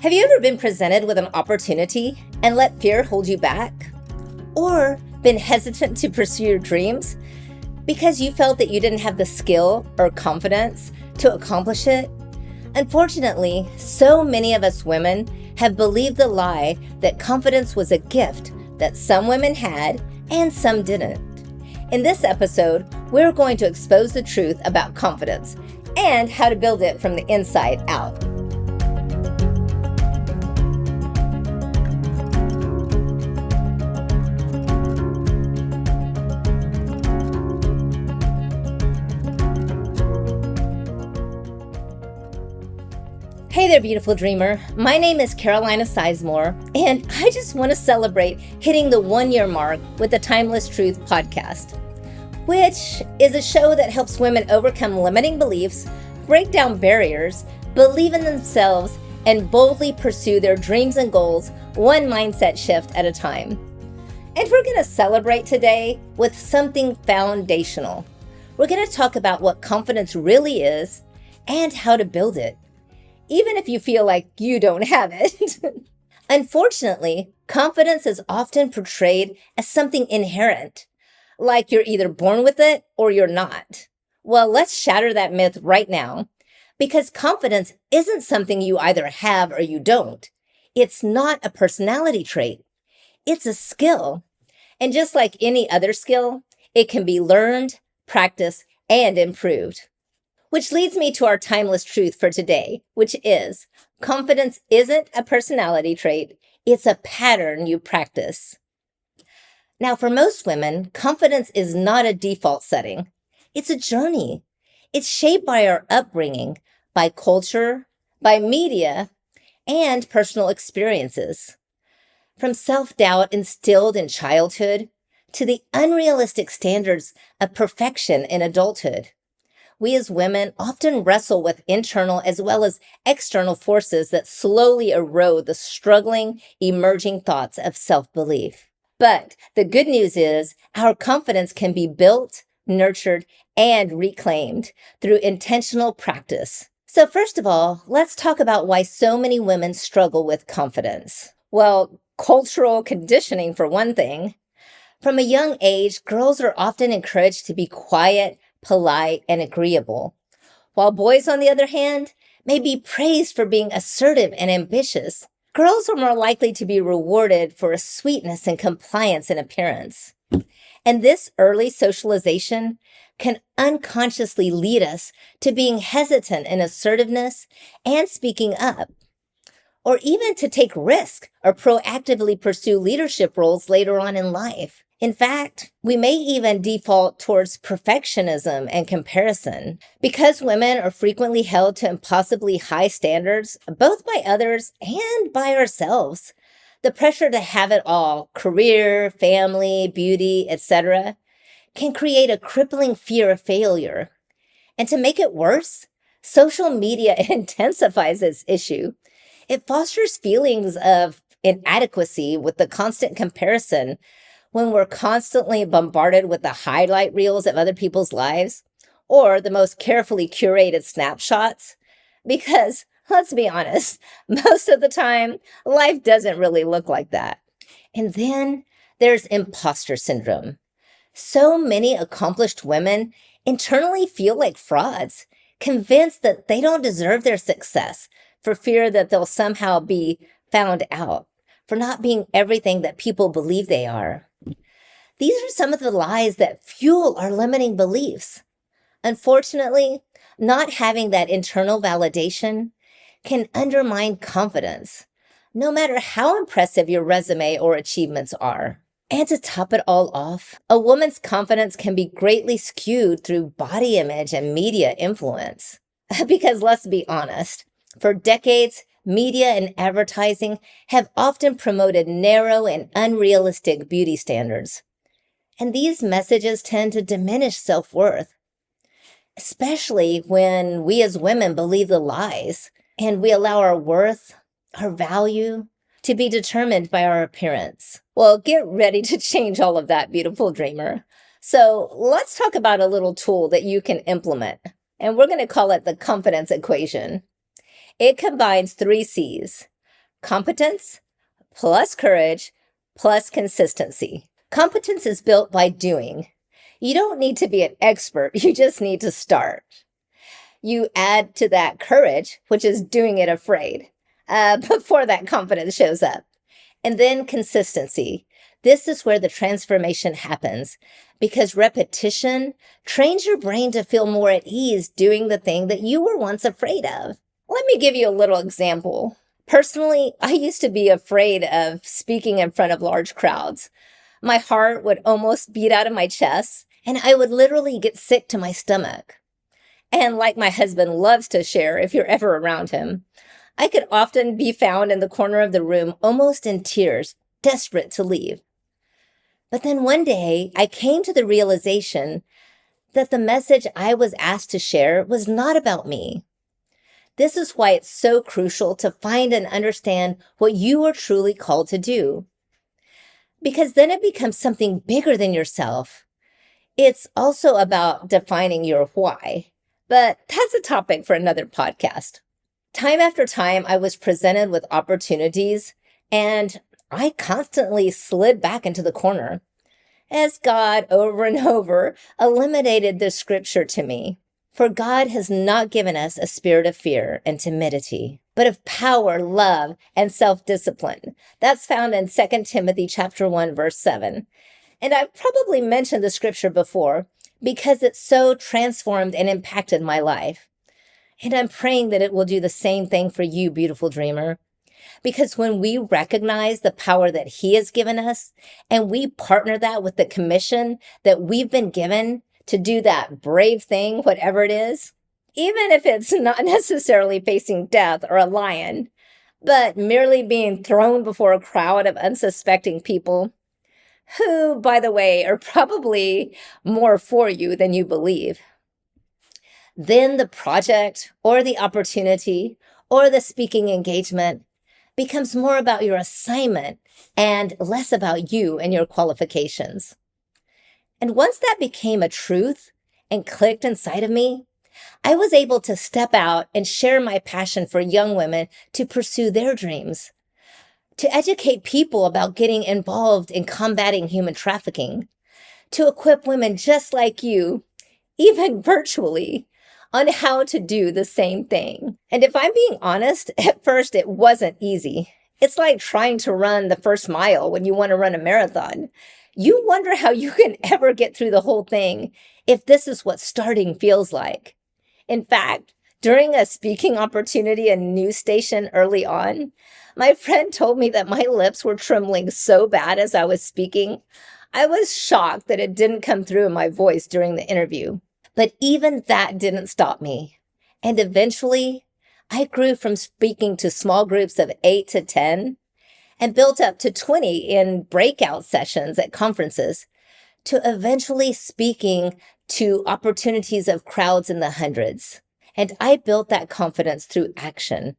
Have you ever been presented with an opportunity and let fear hold you back? Or been hesitant to pursue your dreams because you felt that you didn't have the skill or confidence to accomplish it? Unfortunately, so many of us women have believed the lie that confidence was a gift that some women had and some didn't. In this episode, we're going to expose the truth about confidence and how to build it from the inside out. Hey there, beautiful dreamer. My name is Carolina Sizemore, and I just want to celebrate hitting the 1-year mark with the Timeless Truth podcast, which is a show that helps women overcome limiting beliefs, break down barriers, believe in themselves, and boldly pursue their dreams and goals one mindset shift at a time. And we're going to celebrate today with something foundational. We're going to talk about what confidence really is and how to build it, even if you feel like you don't have it. Unfortunately, confidence is often portrayed as something inherent, like you're either born with it or you're not. Well, let's shatter that myth right now, because confidence isn't something you either have or you don't. It's not a personality trait. It's a skill. And just like any other skill, it can be learned, practiced, and improved. Which leads me to our timeless truth for today, which is confidence isn't a personality trait, it's a pattern you practice. Now, for most women, confidence is not a default setting. It's a journey. It's shaped by our upbringing, by culture, by media, and personal experiences. From self-doubt instilled in childhood to the unrealistic standards of perfection in adulthood. We as women often wrestle with internal as well as external forces that slowly erode the struggling, emerging thoughts of self-belief. But the good news is our confidence can be built, nurtured, and reclaimed through intentional practice. So first of all, let's talk about why so many women struggle with confidence. Well, cultural conditioning for one thing. From a young age, girls are often encouraged to be quiet, polite, and agreeable, while boys, on the other hand, may be praised for being assertive and ambitious. Girls are more likely to be rewarded for a sweetness and compliance in appearance. And this early socialization can unconsciously lead us to being hesitant in assertiveness and speaking up, or even to take risk or proactively pursue leadership roles later on in life. In fact, we may even default towards perfectionism and comparison. Because women are frequently held to impossibly high standards, both by others and by ourselves, the pressure to have it all, career, family, beauty, etc., can create a crippling fear of failure. And to make it worse, social media intensifies this issue. It fosters feelings of inadequacy with the constant comparison when we're constantly bombarded with the highlight reels of other people's lives or the most carefully curated snapshots. Because, let's be honest, most of the time, life doesn't really look like that. And then there's imposter syndrome. So many accomplished women internally feel like frauds, convinced that they don't deserve their success for fear that they'll somehow be found out, for not being everything that people believe they are. These are some of the lies that fuel our limiting beliefs. Unfortunately, not having that internal validation can undermine confidence, no matter how impressive your resume or achievements are. And to top it all off, a woman's confidence can be greatly skewed through body image and media influence. Because let's be honest, for decades, media and advertising have often promoted narrow and unrealistic beauty standards. And these messages tend to diminish self-worth, especially when we as women believe the lies and we allow our worth, our value, to be determined by our appearance. Well, get ready to change all of that, beautiful dreamer. So let's talk about a little tool that you can implement, and we're going to call it the confidence equation. It combines 3 C's: Competence plus courage plus consistency. Competence is built by doing. You don't need to be an expert, you just need to start. You add to that courage, which is doing it afraid, before that confidence shows up. And then consistency. This is where the transformation happens because repetition trains your brain to feel more at ease doing the thing that you were once afraid of. Let me give you a little example. Personally, I used to be afraid of speaking in front of large crowds. My heart would almost beat out of my chest, and I would literally get sick to my stomach. And like my husband loves to share if you're ever around him, I could often be found in the corner of the room almost in tears, desperate to leave. But then one day, I came to the realization that the message I was asked to share was not about me. This is why it's so crucial to find and understand what you are truly called to do. Because then it becomes something bigger than yourself. It's also about defining your why. But that's a topic for another podcast. Time after time, I was presented with opportunities, and I constantly slid back into the corner as God over and over eliminated the scripture to me. For God has not given us a spirit of fear and timidity, but of power, love, and self-discipline. That's found in 2 Timothy chapter 1, verse 7. And I've probably mentioned the scripture before because it so transformed and impacted my life. And I'm praying that it will do the same thing for you, beautiful dreamer. Because when we recognize the power that He has given us and we partner that with the commission that we've been given to do that brave thing, whatever it is, even if it's not necessarily facing death or a lion, but merely being thrown before a crowd of unsuspecting people who, by the way, are probably more for you than you believe, then the project or the opportunity or the speaking engagement becomes more about your assignment and less about you and your qualifications. And once that became a truth and clicked inside of me, I was able to step out and share my passion for young women to pursue their dreams, to educate people about getting involved in combating human trafficking, to equip women just like you, even virtually, on how to do the same thing. And if I'm being honest, at first it wasn't easy. It's like trying to run the first mile when you want to run a marathon. You wonder how you can ever get through the whole thing if this is what starting feels like. In fact, during a speaking opportunity at a news station early on, my friend told me that my lips were trembling so bad as I was speaking. I was shocked that it didn't come through in my voice during the interview. But even that didn't stop me. And eventually, I grew from speaking to small groups of 8 to 10 and built up to 20 in breakout sessions at conferences to eventually speaking to opportunities of crowds in the hundreds. And I built that confidence through action.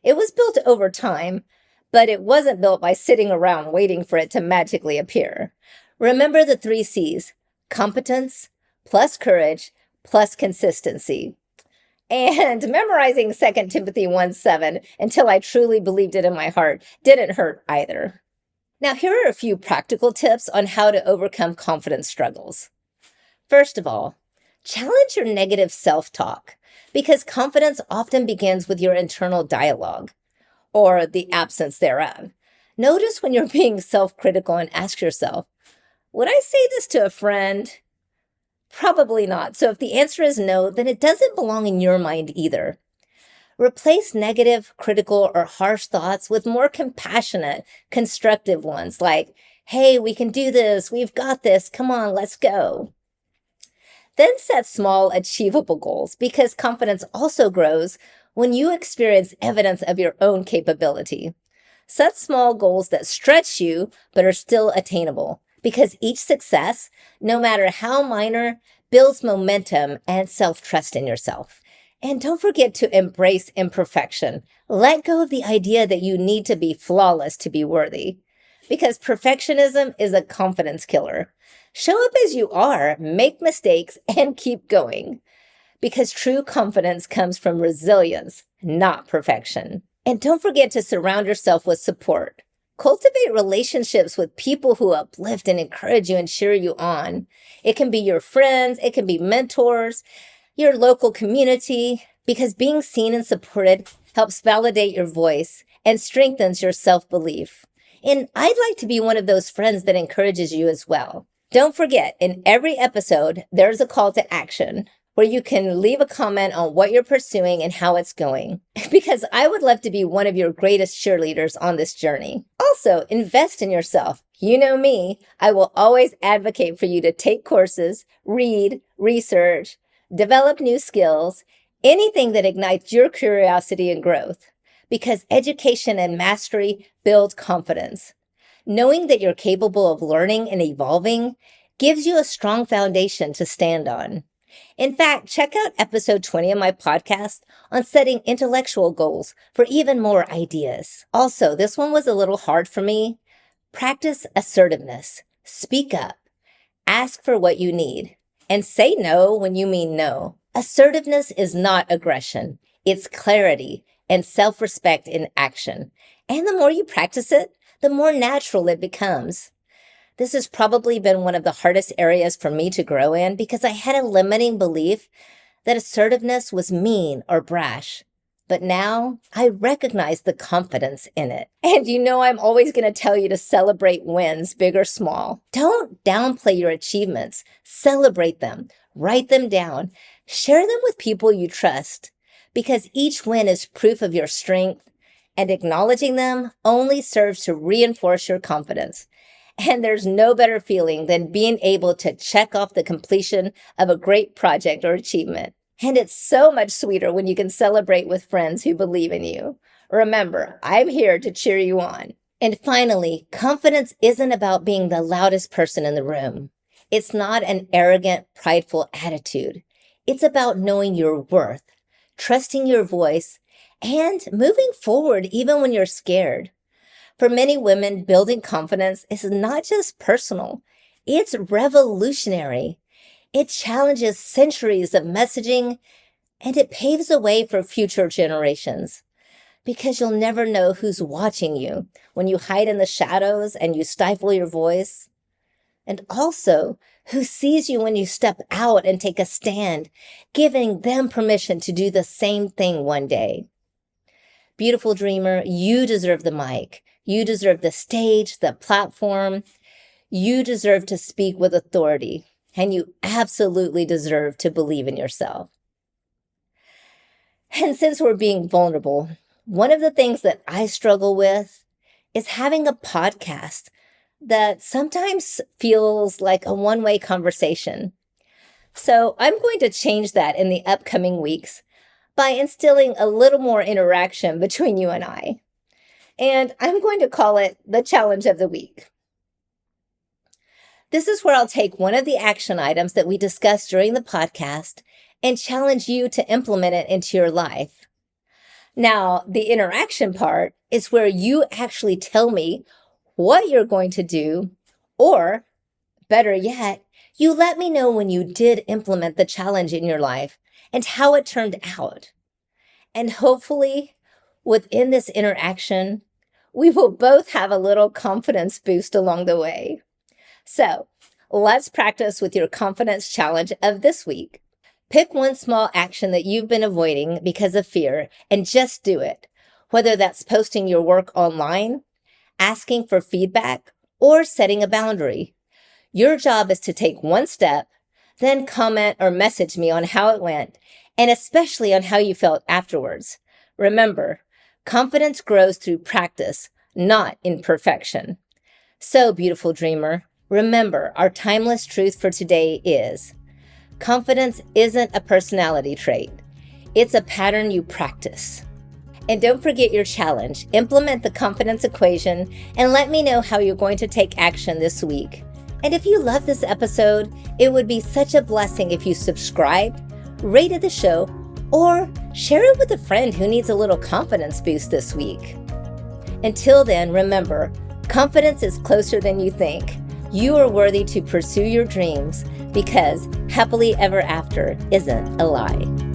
It was built over time, but it wasn't built by sitting around waiting for it to magically appear. Remember the 3 C's: competence plus courage plus consistency. And memorizing 2 Timothy 1:7 until I truly believed it in my heart didn't hurt either. Now, here are a few practical tips on how to overcome confidence struggles. First of all, challenge your negative self-talk because confidence often begins with your internal dialogue or the absence thereof. Notice when you're being self-critical and ask yourself, would I say this to a friend? Probably not. So if the answer is no, then it doesn't belong in your mind either. Replace negative, critical, or harsh thoughts with more compassionate, constructive ones like, hey, we can do this. We've got this. Come on, let's go. Then set small, achievable goals because confidence also grows when you experience evidence of your own capability. Set small goals that stretch you but are still attainable, because each success, no matter how minor, builds momentum and self-trust in yourself. And don't forget to embrace imperfection. Let go of the idea that you need to be flawless to be worthy, because perfectionism is a confidence killer. Show up as you are, make mistakes, and keep going, because true confidence comes from resilience, not perfection. And don't forget to surround yourself with support. Cultivate relationships with people who uplift and encourage you and cheer you on. It can be your friends, it can be mentors, your local community, because being seen and supported helps validate your voice and strengthens your self-belief. And I'd like to be one of those friends that encourages you as well. Don't forget, in every episode, there's a call to action where you can leave a comment on what you're pursuing and how it's going, because I would love to be one of your greatest cheerleaders on this journey. Also, invest in yourself. You know me, I will always advocate for you to take courses, read, research, develop new skills, anything that ignites your curiosity and growth, because education and mastery build confidence. Knowing that you're capable of learning and evolving gives you a strong foundation to stand on. In fact, check out episode 20 of my podcast on setting intellectual goals for even more ideas. Also, this one was a little hard for me. Practice assertiveness. Speak up. Ask for what you need. And say no when you mean no. Assertiveness is not aggression. It's clarity and self-respect in action. And the more you practice it, the more natural it becomes. This has probably been one of the hardest areas for me to grow in because I had a limiting belief that assertiveness was mean or brash. But now I recognize the confidence in it. And you know I'm always going to tell you to celebrate wins, big or small. Don't downplay your achievements. Celebrate them. Write them down. Share them with people you trust, because each win is proof of your strength, and acknowledging them only serves to reinforce your confidence. And there's no better feeling than being able to check off the completion of a great project or achievement. And it's so much sweeter when you can celebrate with friends who believe in you. Remember, I'm here to cheer you on. And finally, confidence isn't about being the loudest person in the room. It's not an arrogant, prideful attitude. It's about knowing your worth, trusting your voice, and moving forward even when you're scared. For many women, building confidence is not just personal, it's revolutionary. It challenges centuries of messaging, and it paves the way for future generations. Because you'll never know who's watching you when you hide in the shadows and you stifle your voice. And also, who sees you when you step out and take a stand, giving them permission to do the same thing one day. Beautiful dreamer, you deserve the mic. You deserve the stage, the platform. You deserve to speak with authority, and you absolutely deserve to believe in yourself. And since we're being vulnerable, one of the things that I struggle with is having a podcast that sometimes feels like a one-way conversation. So I'm going to change that in the upcoming weeks by instilling a little more interaction between you and I. And I'm going to call it the challenge of the week. This is where I'll take one of the action items that we discussed during the podcast and challenge you to implement it into your life. Now, the interaction part is where you actually tell me what you're going to do, or better yet, you let me know when you did implement the challenge in your life and how it turned out. And hopefully, within this interaction, we will both have a little confidence boost along the way. So let's practice with your confidence challenge of this week. Pick one small action that you've been avoiding because of fear and just do it, whether that's posting your work online, asking for feedback, or setting a boundary. Your job is to take one step, then comment or message me on how it went, and especially on how you felt afterwards. Remember, confidence grows through practice, not in perfection. So, beautiful dreamer, remember our timeless truth for today is: confidence isn't a personality trait. It's a pattern you practice. And don't forget your challenge. Implement the confidence equation and let me know how you're going to take action this week. And if you love this episode, it would be such a blessing if you subscribed, rated the show, or share it with a friend who needs a little confidence boost this week. Until then, remember, confidence is closer than you think. You are worthy to pursue your dreams because happily ever after isn't a lie.